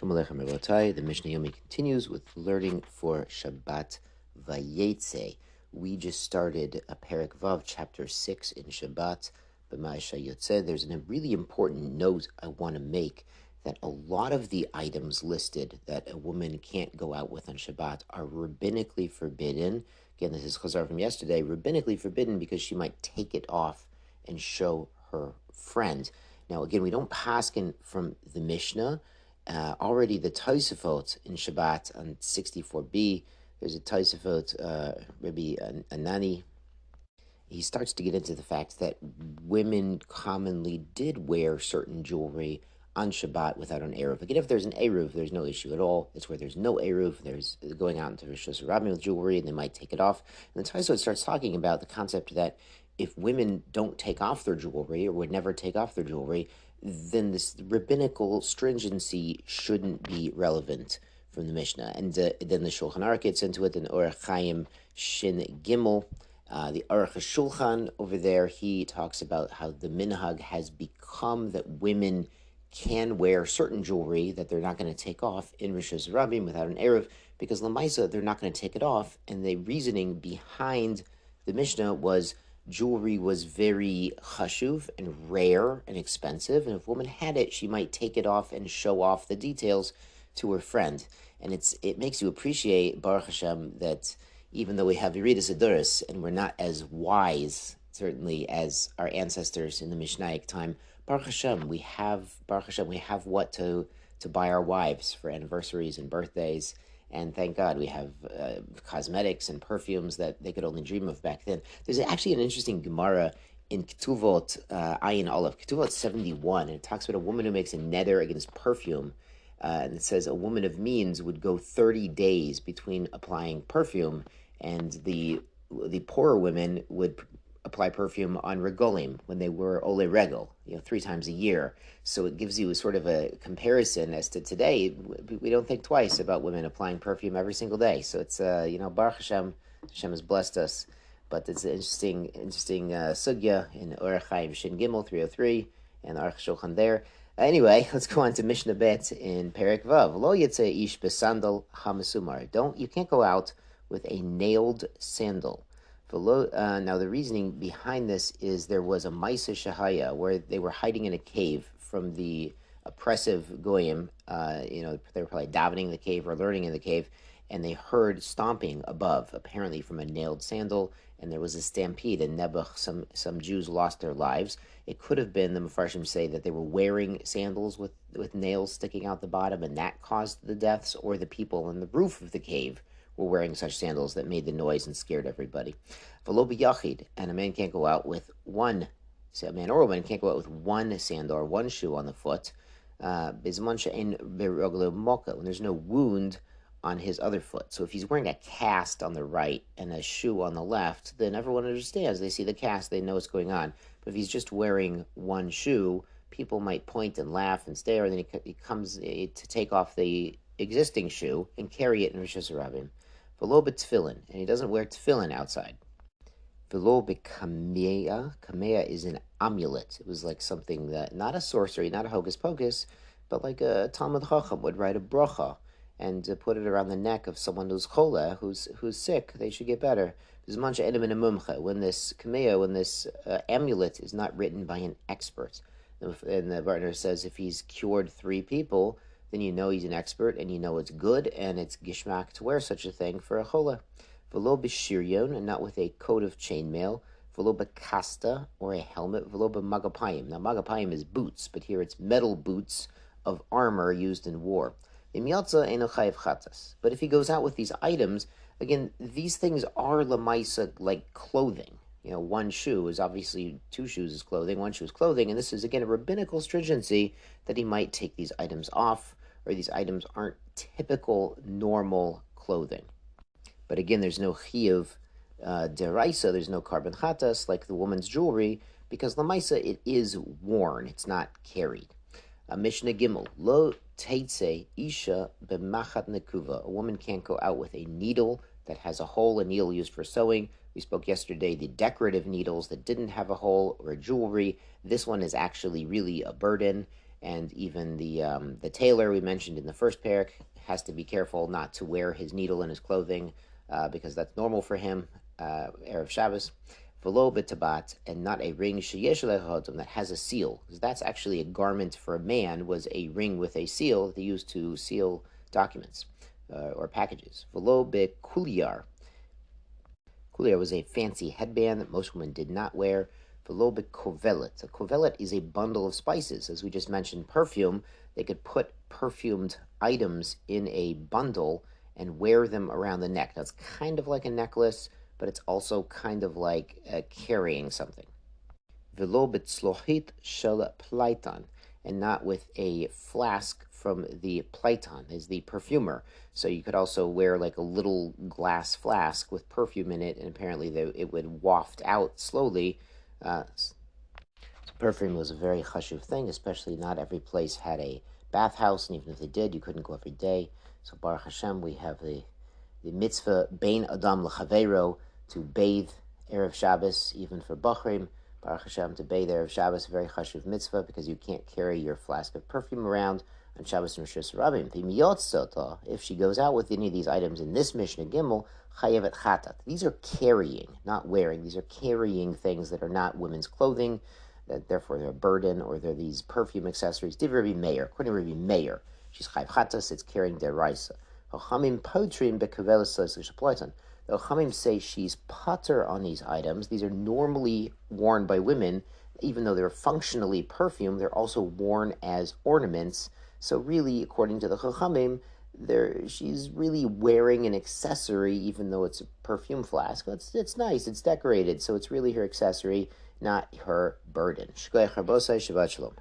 Shalom Aleichem Rabotai. The Mishnah Yomi continues with learning for Shabbat Vayetze. We just started a Perek Vav, chapter 6 in Shabbat, B'ma'asha Yotzeh. There's a really important note I want to make that a lot of the items listed that a woman can't go out with on Shabbat are rabbinically forbidden. Again, this is Chazar from yesterday. Rabbinically forbidden because she might take it off and show her friend. Now, again, we don't paskin from the Mishnah. Already the Tosafot in Shabbat on 64b, there's a Tosafot, Rabbi Anani. He starts to get into the fact that women commonly did wear certain jewelry on Shabbat without an Eruv. Again, if there's an Eruv, there's no issue at all. It's where there's no Eruv, there's going out into Rosh Hashanah with jewelry, and they might take it off. And the Tosafot starts talking about the concept that if women don't take off their jewelry or would never take off their jewelry, then this rabbinical stringency shouldn't be relevant from the Mishnah. And then the Shulchan Aruch gets into it in Orach Chaim Shin Gimel. The Aruch HaShulchan over there, he talks about how the minhag has become that women can wear certain jewelry that they're not going to take off in Rosh Hashanah without an Eruv, because Lamaisa, they're not going to take it off. And the reasoning behind the Mishnah was jewelry was very chashuv and rare and expensive, and if a woman had it, she might take it off and show off the details to her friend. And it makes you appreciate, Baruch Hashem, that even though we have Yeridas Aduris and we're not as wise, certainly, as our ancestors in the Mishnaic time, Baruch Hashem, we have what to buy our wives for anniversaries and birthdays. And thank God we have cosmetics and perfumes that they could only dream of back then. There's actually an interesting Gemara in Ketuvot Ayin Aleph, Ketuvot 71, and it talks about a woman who makes a neder against perfume. And it says a woman of means would go 30 days between applying perfume, and the poorer women would apply perfume on regolim when they were ole regel, 3 times a year. So it gives you sort of a comparison as to today. We don't think twice about women applying perfume every single day. So it's Baruch Hashem, Hashem has blessed us. But it's an interesting sugya in Orach Chaim Shin Gimel 303 and Aruch Shulchan there. Anyway, let's go on to Mishnah Bet in Perek Vav. Lo yitzeh ish besandal hamasumar. You can't go out with a nailed sandal. Now, the reasoning behind this is there was a Maisa Shahaya where they were hiding in a cave from the oppressive Goyim. They were probably davening in the cave or learning in the cave, and they heard stomping above, apparently from a nailed sandal, and there was a stampede, and Nebuch, some Jews lost their lives. It could have been, the Mefarshim say, that they were wearing sandals with nails sticking out the bottom, and that caused the deaths, or the people on the roof of the cave were wearing such sandals that made the noise and scared everybody. V'lo b'yachid, and a man can't go out with one, a man or a woman can't go out with one sandal or one shoe on the foot, bizman she'en be'roglo moka, when there's no wound on his other foot. So if he's wearing a cast on the right and a shoe on the left, then everyone understands. They see the cast, they know what's going on. But if he's just wearing one shoe, people might point and laugh and stare, and then he comes to take off the existing shoe and carry it in Rosh Hashanah. V'lo b'tefillin, and he doesn't wear tefillin outside. V'lo b'kameya, kameya is an amulet. It was like something that, not a sorcery, not a hocus pocus, but like a Talmud Chacham would write a bracha and put it around the neck of someone who's chola, who's sick. They should get better. When this kameya, when this amulet is not written by an expert, and the Bartner says if he's cured 3 people, then you know he's an expert, and you know it's good, and it's gishmak to wear such a thing for a chola. V'lo b'shiryon, and not with a coat of chainmail. V'lo b'kasta, or a helmet. V'lo b'magapayim. Now, magapayim is boots, but here it's metal boots of armor used in war. But if he goes out with these items, again, these things are lamaisa like clothing. One shoe is obviously, 2 shoes is clothing, 1 shoe is clothing, and this is, again, a rabbinical stringency that he might take these items off, or these items aren't typical, normal clothing. But again, there's no chiyuv deraisa, there's no carbon chatas like the woman's jewelry, because lamaisa, it is worn, it's not carried. Mishnah Gimel, lo teitze isha b'machat nekuva. A woman can't go out with a needle that has a hole, a needle used for sewing. We spoke yesterday the decorative needles that didn't have a hole, or jewelry. This one is actually really a burden, And even the tailor we mentioned in the first parak has to be careful not to wear his needle in his clothing because that's normal for him, Erev Shabbos. V'lo b'tabat, and not a ring sheyesh lechodom that has a seal, because that's actually a garment for a man, was a ring with a seal that they used to seal documents or packages. V'lo b'kuliar. Kuliar was a fancy headband that most women did not wear. V'lo b'kovelet. A kovelet is a bundle of spices. As we just mentioned, perfume, they could put perfumed items in a bundle and wear them around the neck. That's kind of like a necklace, but it's also kind of like carrying something. V'lo b'tzlohit shel plaitan, and not with a flask from the plaitan, is the perfumer. So you could also wear like a little glass flask with perfume in it, and apparently it would waft out slowly. So perfume was a very chashuv thing, especially not every place had a bathhouse, and even if they did, you couldn't go every day. So Baruch Hashem, we have the mitzvah bein adam l'chaveiro, to bathe Erev Shabbos, even for Bachrim. Baruch Hashem, to bathe Erev Shabbos, a very chashuv mitzvah, because you can't carry your flask of perfume around on Shabbos and Rosh Hashanah. If she goes out with any of these items in this Mishnah Gimel, chayevet chatat. These are carrying, not wearing. These are carrying things that are not women's clothing, that therefore they're a burden, or they're these perfume accessories. Div Rabbi Meir, according to Rabbi Meir, she's chayev chatas, it's carrying deraisa. Chachamim potrim bekevelis shaploitan. The Chachamim say she's pater on these items. These are normally worn by women, even though they're functionally perfume. They're also worn as ornaments. So really, according to the Chachamim, she's really wearing an accessory, even though it's a perfume flask. It's nice, it's decorated, so it's really her accessory, not her burden. Shkoyach Rabosai, Shabbat Shalom.